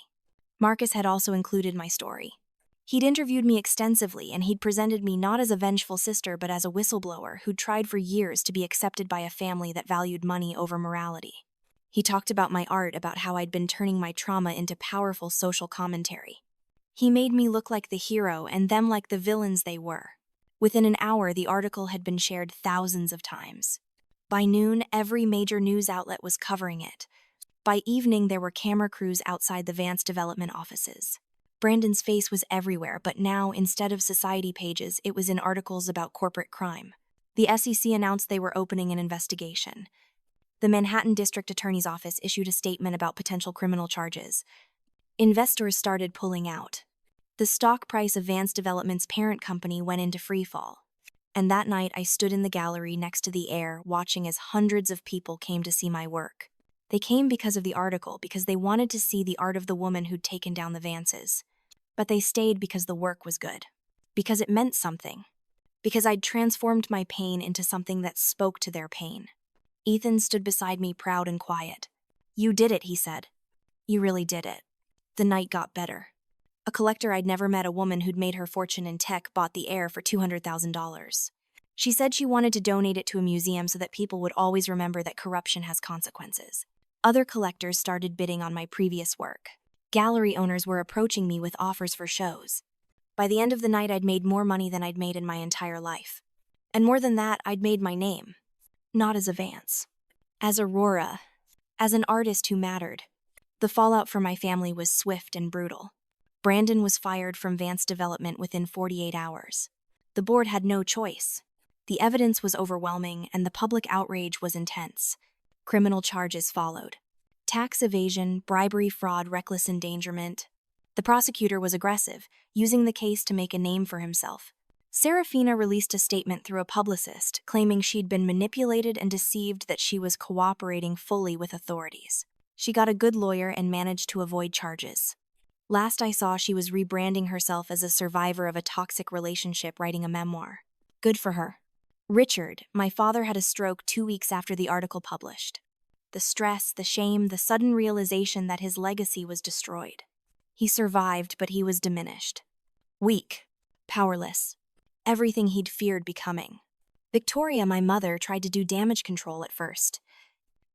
Marcus had also included my story. He'd interviewed me extensively, and he'd presented me not as a vengeful sister but as a whistleblower who'd tried for years to be accepted by a family that valued money over morality. He talked about my art, about how I'd been turning my trauma into powerful social commentary. He made me look like the hero and them like the villains they were. Within an hour, the article had been shared thousands of times. By noon, every major news outlet was covering it. By evening, there were camera crews outside the Vance Development offices. Brandon's face was everywhere, but now, instead of society pages, it was in articles about corporate crime. The SEC announced they were opening an investigation. The Manhattan District Attorney's Office issued a statement about potential criminal charges. Investors started pulling out. The stock price of Vance Development's parent company went into freefall. And that night, I stood in the gallery next to The Heir, watching as hundreds of people came to see my work. They came because of the article, because they wanted to see the art of the woman who'd taken down the Vances. But they stayed because the work was good. Because it meant something. Because I'd transformed my pain into something that spoke to their pain. Ethan stood beside me, proud and quiet. "You did it," he said. "You really did it." The night got better. A collector I'd never met, a woman who'd made her fortune in tech, bought the Air for $200,000. She said she wanted to donate it to a museum so that people would always remember that corruption has consequences. Other collectors started bidding on my previous work. Gallery owners were approaching me with offers for shows. By the end of the night, I'd made more money than I'd made in my entire life. And more than that, I'd made my name. Not as a Vance. As Aurora. As an artist who mattered. The fallout for my family was swift and brutal. Brandon was fired from Vance Development within 48 hours. The board had no choice. The evidence was overwhelming, and the public outrage was intense. Criminal charges followed. Tax evasion, bribery, fraud, reckless endangerment. The prosecutor was aggressive, using the case to make a name for himself. Serafina released a statement through a publicist, claiming she'd been manipulated and deceived, that she was cooperating fully with authorities. She got a good lawyer and managed to avoid charges. Last I saw, she was rebranding herself as a survivor of a toxic relationship, writing a memoir. Good for her. Richard, my father, had a stroke 2 weeks after the article published. The stress, the shame, the sudden realization that his legacy was destroyed. He survived, but he was diminished. Weak. Powerless. Everything he'd feared becoming. Victoria, my mother, tried to do damage control at first.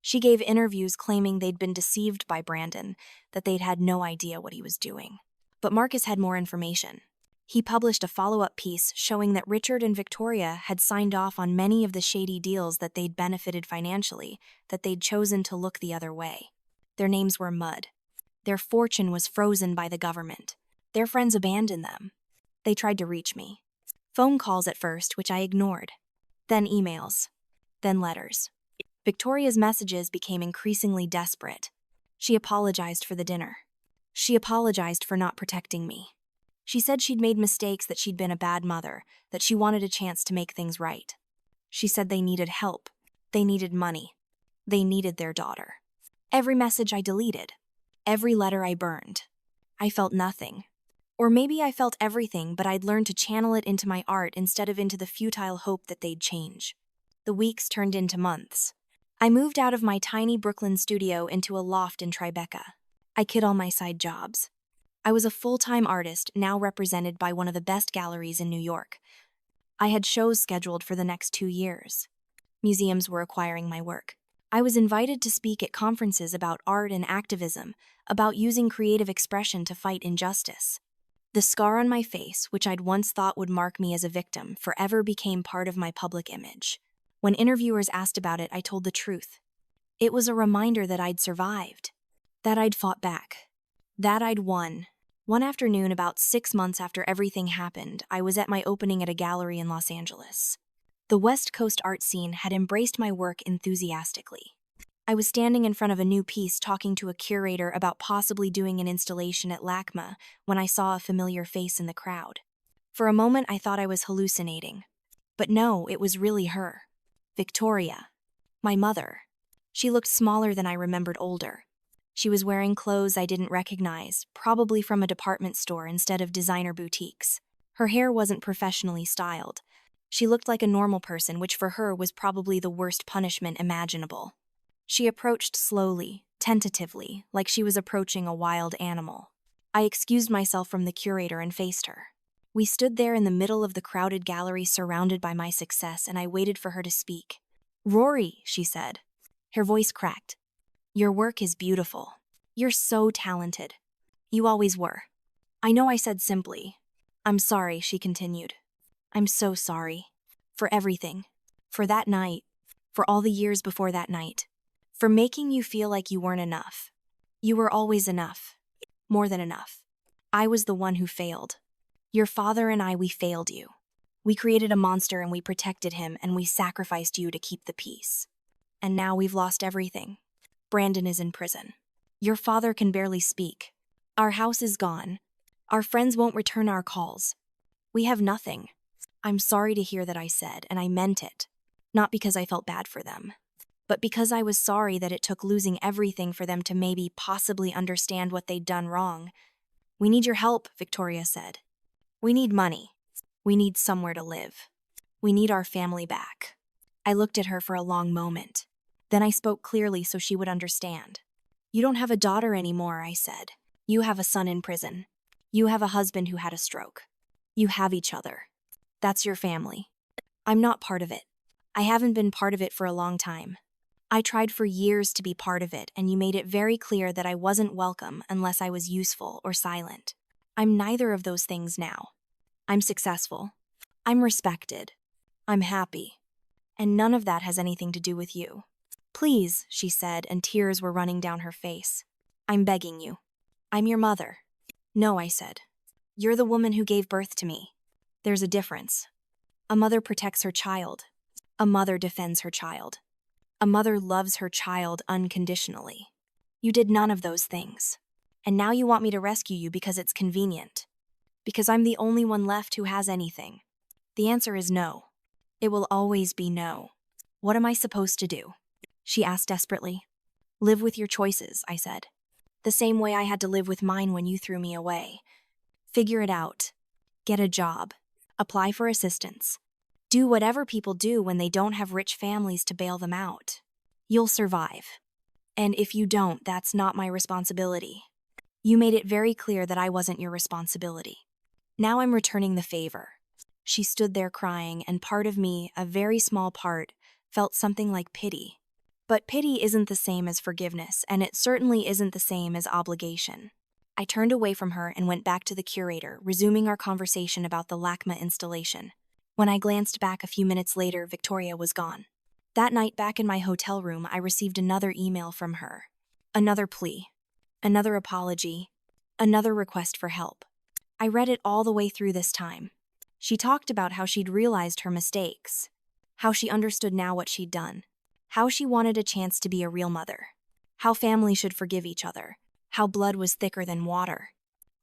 She gave interviews claiming they'd been deceived by Brandon, that they'd had no idea what he was doing. But Marcus had more information. He published a follow-up piece showing that Richard and Victoria had signed off on many of the shady deals, that they'd benefited financially, that they'd chosen to look the other way. Their names were mud. Their fortune was frozen by the government. Their friends abandoned them. They tried to reach me. Phone calls at first, which I ignored. Then emails. Then letters. Victoria's messages became increasingly desperate. She apologized for the dinner. She apologized for not protecting me. She said she'd made mistakes, that she'd been a bad mother, that she wanted a chance to make things right. She said they needed help. They needed money. They needed their daughter. Every message I deleted. Every letter I burned. I felt nothing. Or maybe I felt everything, but I'd learned to channel it into my art instead of into the futile hope that they'd change. The weeks turned into months. I moved out of my tiny Brooklyn studio into a loft in Tribeca. I quit all my side jobs. I was a full-time artist, now represented by one of the best galleries in New York. I had shows scheduled for the next 2 years. Museums were acquiring my work. I was invited to speak at conferences about art and activism, about using creative expression to fight injustice. The scar on my face, which I'd once thought would mark me as a victim, forever became part of my public image. When interviewers asked about it, I told the truth. It was a reminder that I'd survived, that I'd fought back, that I'd won. One afternoon, about 6 months after everything happened, I was at my opening at a gallery in Los Angeles. The West Coast art scene had embraced my work enthusiastically. I was standing in front of a new piece, talking to a curator about possibly doing an installation at LACMA, when I saw a familiar face in the crowd. For a moment, I thought I was hallucinating. But no, it was really her. Victoria. My mother. She looked smaller than I remembered, older. She was wearing clothes I didn't recognize, probably from a department store instead of designer boutiques. Her hair wasn't professionally styled. She looked like a normal person, which for her was probably the worst punishment imaginable. She approached slowly, tentatively, like she was approaching a wild animal. I excused myself from the curator and faced her. We stood there in the middle of the crowded gallery, surrounded by my success, and I waited for her to speak. "Rory," she said. Her voice cracked. "Your work is beautiful. You're so talented. You always were." I know I said simply. "I'm sorry," she continued. "I'm so sorry. For everything. For that night. For all the years before that night. For making you feel like you weren't enough. You were always enough. More than enough. I was the one who failed. Your father and I, we failed you. We created a monster and we protected him, and we sacrificed you to keep the peace. And now we've lost everything. Brandon is in prison. Your father can barely speak. Our house is gone. Our friends won't return our calls. We have nothing. I'm sorry to hear that," I said, and I meant it. Not because I felt bad for them, But because I was sorry that it took losing everything for them to maybe possibly understand what they'd done wrong. We need your help, Victoria said. We need money. We need somewhere to live. We need our family back. I looked at her for a long moment. Then I spoke clearly so she would understand. You don't have a daughter anymore, I said. You have a son in prison. You have a husband who had a stroke. You have each other. That's your family. I'm not part of it. I haven't been part of it for a long time. I tried for years to be part of it, and you made it very clear that I wasn't welcome unless I was useful or silent. I'm neither of those things now. I'm successful. I'm respected. I'm happy. And none of that has anything to do with you. Please, she said, and tears were running down her face. I'm begging you. I'm your mother. No, I said. You're the woman who gave birth to me. There's a difference. A mother protects her child. A mother defends her child. A mother loves her child unconditionally. You did none of those things. And now you want me to rescue you because it's convenient. Because I'm the only one left who has anything. The answer is no. It will always be no. What am I supposed to do? She asked desperately. Live with your choices, I said. The same way I had to live with mine when you threw me away. Figure it out. Get a job. Apply for assistance. Do whatever people do when they don't have rich families to bail them out. You'll survive. And if you don't, that's not my responsibility. You made it very clear that I wasn't your responsibility. Now I'm returning the favor. She stood there crying, and part of me, a very small part, felt something like pity. But pity isn't the same as forgiveness, and it certainly isn't the same as obligation. I turned away from her and went back to the curator, resuming our conversation about the LACMA installation. When I glanced back a few minutes later, Victoria was gone. That night, back in my hotel room, I received another email from her. Another plea. Another apology. Another request for help. I read it all the way through this time. She talked about how she'd realized her mistakes, how she understood now what she'd done, how she wanted a chance to be a real mother, how families should forgive each other, how blood was thicker than water.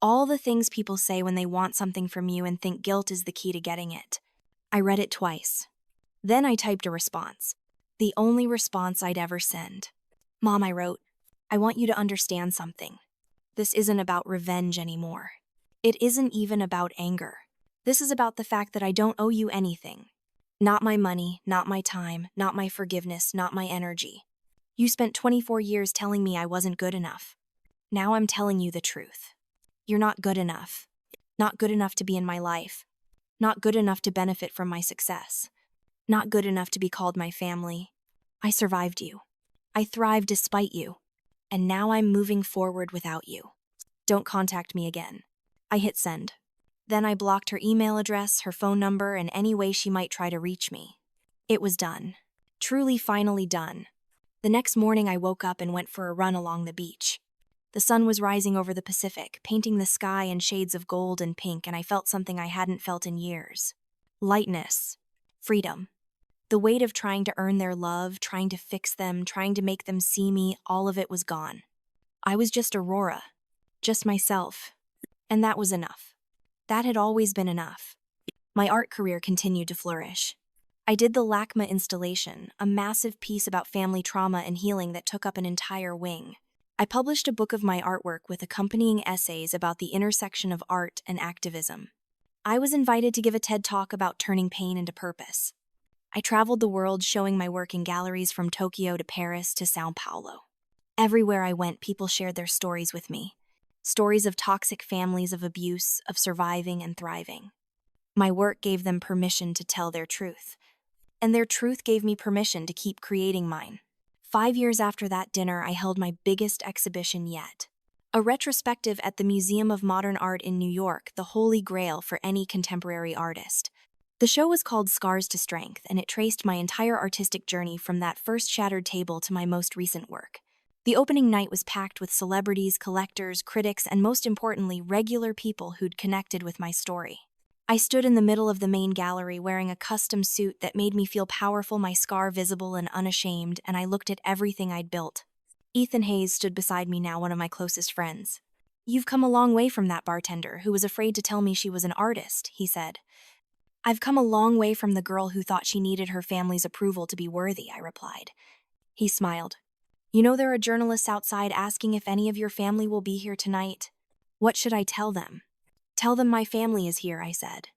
All the things people say when they want something from you and think guilt is the key to getting it. I read it twice. Then I typed a response. The only response I'd ever send. Mom, I wrote, I want you to understand something. This isn't about revenge anymore. It isn't even about anger. This is about the fact that I don't owe you anything. Not my money, not my time, not my forgiveness, not my energy. You spent 24 years telling me I wasn't good enough. Now I'm telling you the truth. You're not good enough. Not good enough to be in my life. Not good enough to benefit from my success. Not good enough to be called my family. I survived you. I thrived despite you. And now I'm moving forward without you. Don't contact me again. I hit send. Then I blocked her email address, her phone number, and any way she might try to reach me. It was done. Truly finally done. The next morning I woke up and went for a run along the beach. The sun was rising over the Pacific, painting the sky in shades of gold and pink, and I felt something I hadn't felt in years. Lightness. Freedom. The weight of trying to earn their love, trying to fix them, trying to make them see me, all of it was gone. I was just Aurora. Just myself. And that was enough. That had always been enough. My art career continued to flourish. I did the LACMA installation, a massive piece about family trauma and healing that took up an entire wing. I published a book of my artwork with accompanying essays about the intersection of art and activism. I was invited to give a TED Talk about turning pain into purpose. I traveled the world showing my work in galleries from Tokyo to Paris to São Paulo. Everywhere I went, people shared their stories with me. Stories of toxic families, of abuse, of surviving and thriving. My work gave them permission to tell their truth. And their truth gave me permission to keep creating mine. 5 years after that dinner, I held my biggest exhibition yet. A retrospective at the Museum of Modern Art in New York, the holy grail for any contemporary artist. The show was called Scars to Strength, and it traced my entire artistic journey from that first shattered table to my most recent work. The opening night was packed with celebrities, collectors, critics, and most importantly, regular people who'd connected with my story. I stood in the middle of the main gallery wearing a custom suit that made me feel powerful, my scar visible and unashamed, and I looked at everything I'd built. Ethan Hayes stood beside me now, one of my closest friends. You've come a long way from that bartender who was afraid to tell me she was an artist, he said. I've come a long way from the girl who thought she needed her family's approval to be worthy, I replied. He smiled. You know there are journalists outside asking if any of your family will be here tonight. What should I tell them? Tell them my family is here, I said.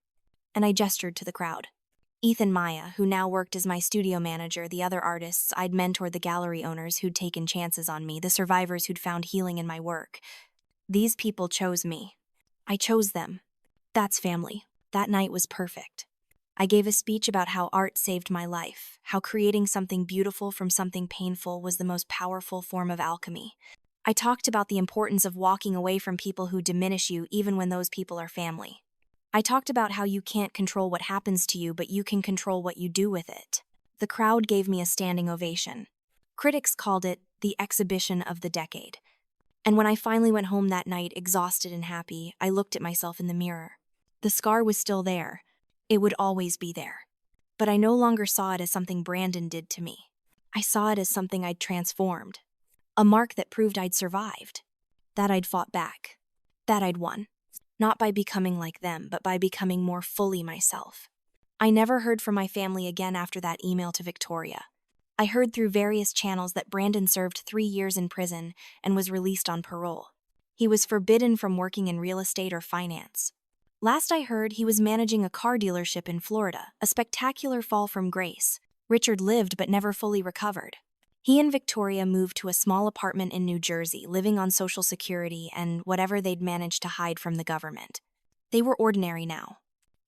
And I gestured to the crowd. Ethan Maya, who now worked as my studio manager, the other artists I'd mentored, the gallery owners who'd taken chances on me, the survivors who'd found healing in my work. These people chose me. I chose them. That's family. That night was perfect. I gave a speech about how art saved my life, how creating something beautiful from something painful was the most powerful form of alchemy. I talked about the importance of walking away from people who diminish you even when those people are family. I talked about how you can't control what happens to you, but you can control what you do with it. The crowd gave me a standing ovation. Critics called it the exhibition of the decade. And when I finally went home that night, exhausted and happy, I looked at myself in the mirror. The scar was still there. It would always be there. But I no longer saw it as something Brandon did to me. I saw it as something I'd transformed. A mark that proved I'd survived. That I'd fought back. That I'd won. Not by becoming like them, but by becoming more fully myself. I never heard from my family again after that email to Victoria. I heard through various channels that Brandon served 3 years in prison and was released on parole. He was forbidden from working in real estate or finance. Last I heard, he was managing a car dealership in Florida, a spectacular fall from grace. Richard lived but never fully recovered. He and Victoria moved to a small apartment in New Jersey, living on Social Security and whatever they'd managed to hide from the government. They were ordinary now.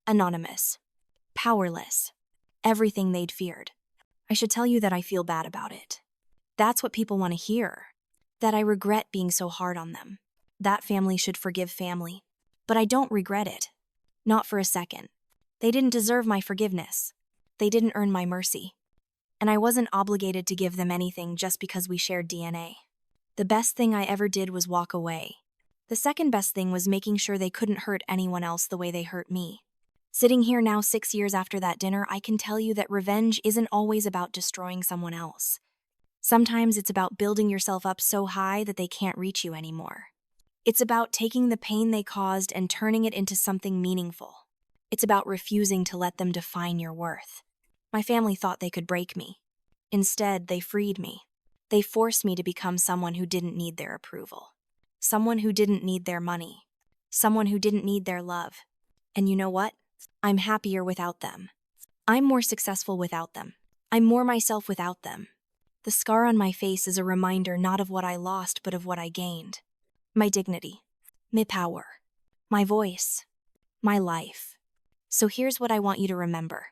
Anonymous. Powerless. Everything they'd feared. I should tell you that I feel bad about it. That's what people want to hear. That I regret being so hard on them. That family should forgive family. But I don't regret it. Not for a second. They didn't deserve my forgiveness. They didn't earn my mercy. And I wasn't obligated to give them anything just because we shared DNA. The best thing I ever did was walk away. The second best thing was making sure they couldn't hurt anyone else the way they hurt me. Sitting here now 6 years after that dinner, I can tell you that revenge isn't always about destroying someone else. Sometimes it's about building yourself up so high that they can't reach you anymore. It's about taking the pain they caused and turning it into something meaningful. It's about refusing to let them define your worth. My family thought they could break me. Instead, they freed me. They forced me to become someone who didn't need their approval. Someone who didn't need their money. Someone who didn't need their love. And you know what? I'm happier without them. I'm more successful without them. I'm more myself without them. The scar on my face is a reminder not of what I lost, but of what I gained. My dignity. My power. My voice. My life. So here's what I want you to remember.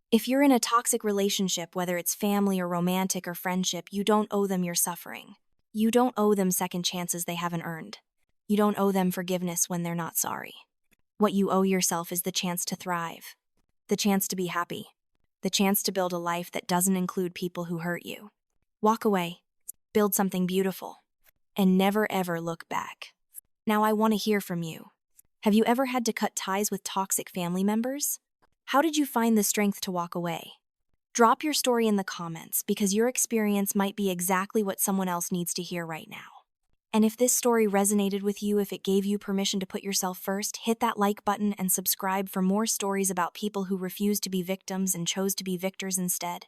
If you're in a toxic relationship, whether it's family or romantic or friendship, you don't owe them your suffering. You don't owe them second chances they haven't earned. You don't owe them forgiveness when they're not sorry. What you owe yourself is the chance to thrive. The chance to be happy. The chance to build a life that doesn't include people who hurt you. Walk away. Build something beautiful. And never ever look back. Now I want to hear from you. Have you ever had to cut ties with toxic family members? How did you find the strength to walk away? Drop your story in the comments because your experience might be exactly what someone else needs to hear right now. And if this story resonated with you, if it gave you permission to put yourself first, hit that like button and subscribe for more stories about people who refused to be victims and chose to be victors instead.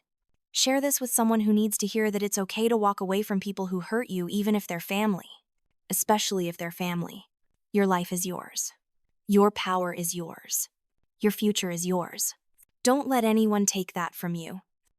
Share this with someone who needs to hear that it's okay to walk away from people who hurt you, even if they're family. Especially if they're family. Your life is yours. Your power is yours. Your future is yours. Don't let anyone take that from you.